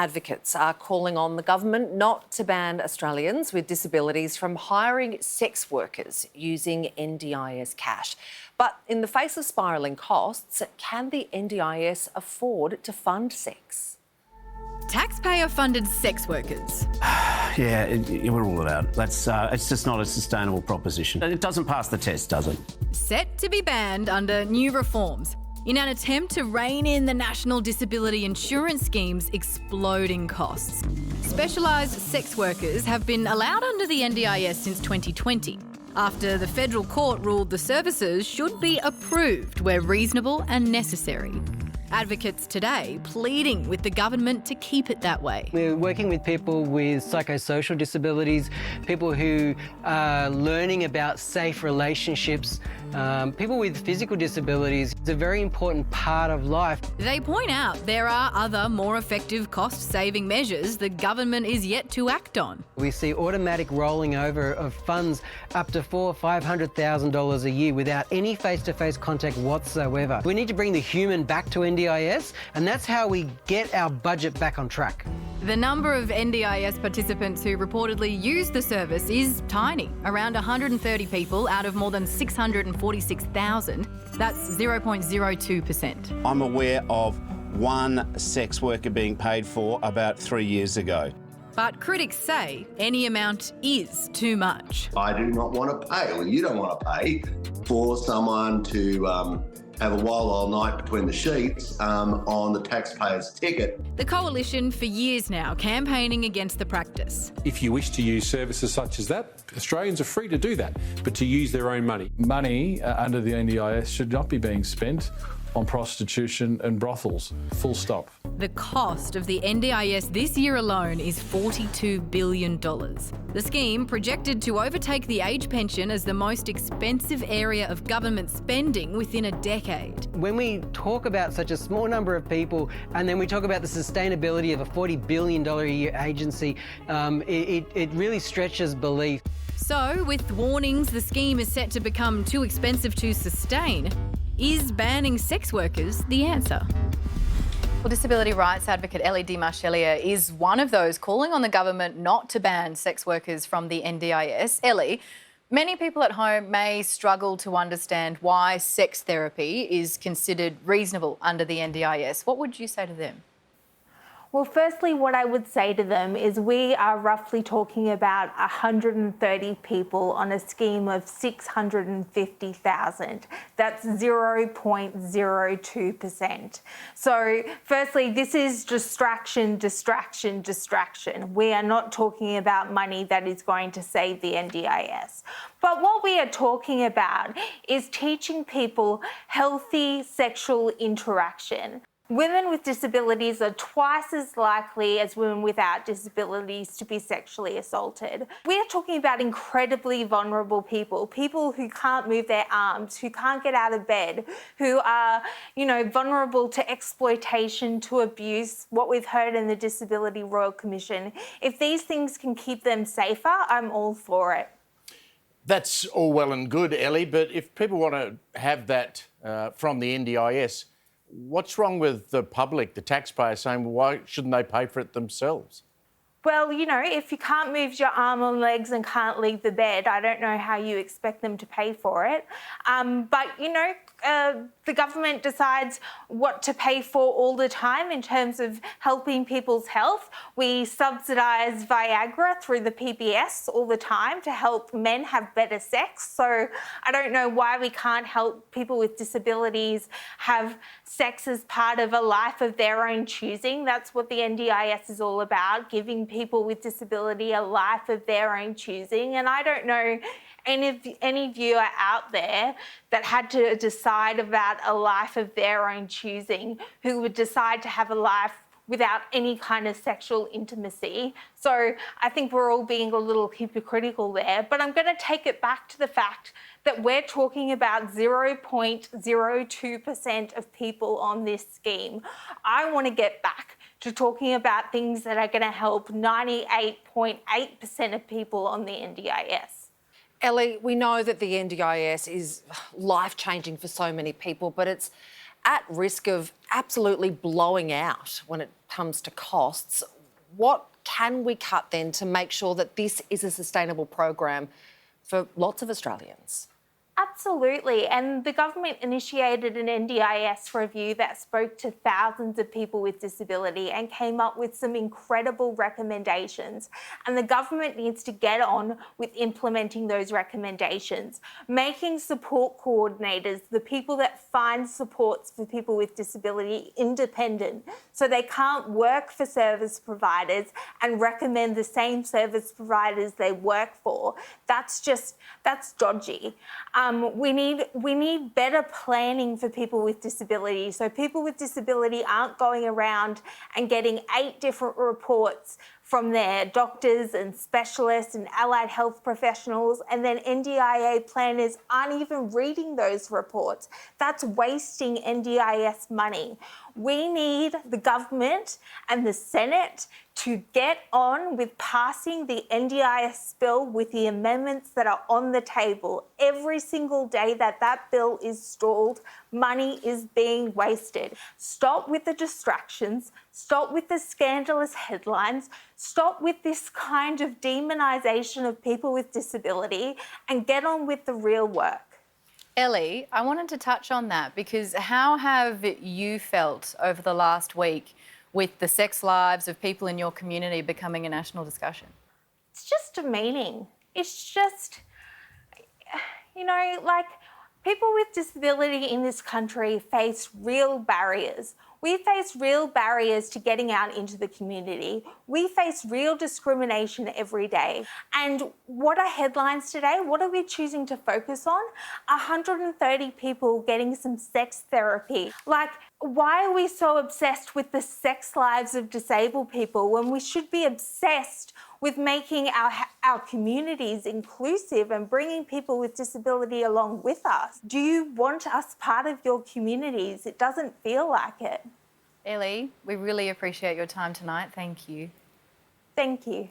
Advocates are calling on the government not to ban Australians with disabilities from hiring sex workers using NDIS cash. But in the face of spiralling costs, can the NDIS afford to fund sex? Taxpayer-funded sex workers. Yeah, we're all about it. It's just not a sustainable proposition. It doesn't pass the test, does it? Set to be banned under new reforms in an attempt to rein in the National Disability Insurance Scheme's exploding costs. Specialised sex workers have been allowed under the NDIS since 2020, after the federal court ruled the services should be approved where reasonable and necessary. Advocates today pleading with the government to keep it that way. We're working with people with psychosocial disabilities, people who are learning about safe relationships, people with physical disabilities. It's a very important part of life. They point out there are other more effective cost-saving measures the government is yet to act on. We see automatic rolling over of funds up to $400,000 or $500,000 a year without any face-to-face contact whatsoever. We need to bring the human back to NDIS, and that's how we get our budget back on track. The number of NDIS participants who reportedly use the service is tiny, around 130 people out of more than 646,000. That's 0.02%. I'm aware of one sex worker being paid for about 3 years ago. But critics say any amount is too much. I do not want to pay, or you don't want to pay, for someone to have a wild old night between the sheets on the taxpayer's ticket. The Coalition for years now campaigning against the practice. If you wish to use services such as that, Australians are free to do that, but to use their own money. Money under the NDIS should not be being spent on prostitution and brothels, full stop. The cost of the NDIS this year alone is $42 billion. The scheme projected to overtake the age pension as the most expensive area of government spending within a decade. When we talk about such a small number of people and then we talk about the sustainability of a $40 billion a year agency, it really stretches belief. So, with warnings the scheme is set to become too expensive to sustain, is banning sex workers the answer? Well, disability rights advocate Elly Desmarchelier is one of those calling on the government not to ban sex workers from the NDIS. Elly, many people at home may struggle to understand why sex therapy is considered reasonable under the NDIS. What would you say to them? Well, firstly, what I would say to them is we are roughly talking about 130 people on a scheme of 650,000. That's 0.02%. So, firstly, this is distraction, distraction, distraction. We are not talking about money that is going to save the NDIS. But what we are talking about is teaching people healthy sexual interaction. Women with disabilities are twice as likely as women without disabilities to be sexually assaulted. We are talking about incredibly vulnerable people, people who can't move their arms, who can't get out of bed, who are, vulnerable to exploitation, to abuse, what we've heard in the Disability Royal Commission. If these things can keep them safer, I'm all for it. That's all well and good, Elly, but if people want to have that from the NDIS, what's wrong with the public, the taxpayer, saying, well, why shouldn't they pay for it themselves? Well, if you can't move your arm and legs and can't leave the bed, I don't know how you expect them to pay for it. But the government decides what to pay for all the time in terms of helping people's health. We subsidise Viagra through the PBS all the time to help men have better sex. So I don't know why we can't help people with disabilities have sex as part of a life of their own choosing. That's what the NDIS is all about, giving people with disability a life of their own choosing. And I don't know any viewer out there that had to decide about a life of their own choosing who would decide to have a life without any kind of sexual intimacy. So I think we're all being a little hypocritical there, but I'm going to take it back to the fact that we're talking about 0.02% of people on this scheme. I want to get back to talking about things that are going to help 98.8% of people on the NDIS. Elly, we know that the NDIS is life-changing for so many people, but it's at risk of absolutely blowing out when it comes to costs. What can we cut then to make sure that this is a sustainable program for lots of Australians? Absolutely. And the government initiated an NDIS review that spoke to thousands of people with disability and came up with some incredible recommendations. And the government needs to get on with implementing those recommendations, making support coordinators, the people that find supports for people with disability, independent, so they can't work for service providers and recommend the same service providers they work for. That's dodgy. We need better planning for people with disability. So people with disability aren't going around and getting 8 different reports from their doctors and specialists and allied health professionals, and then NDIS planners aren't even reading those reports. That's wasting NDIS money. We need the government and the Senate to get on with passing the NDIS bill with the amendments that are on the table. Every single day that bill is stalled, money is being wasted. Stop with the distractions, stop with the scandalous headlines, stop with this kind of demonisation of people with disability, and get on with the real work. Elly, I wanted to touch on that because how have you felt over the last week with the sex lives of people in your community becoming a national discussion? It's just demeaning. It's just, people with disability in this country face real barriers. We face real barriers to getting out into the community. We face real discrimination every day. And what are headlines today? What are we choosing to focus on? 130 people getting some sex therapy. Why are we so obsessed with the sex lives of disabled people when we should be obsessed with making our communities inclusive and bringing people with disability along with us? Do you want us part of your communities? It doesn't feel like it. Elly, we really appreciate your time tonight. Thank you. Thank you.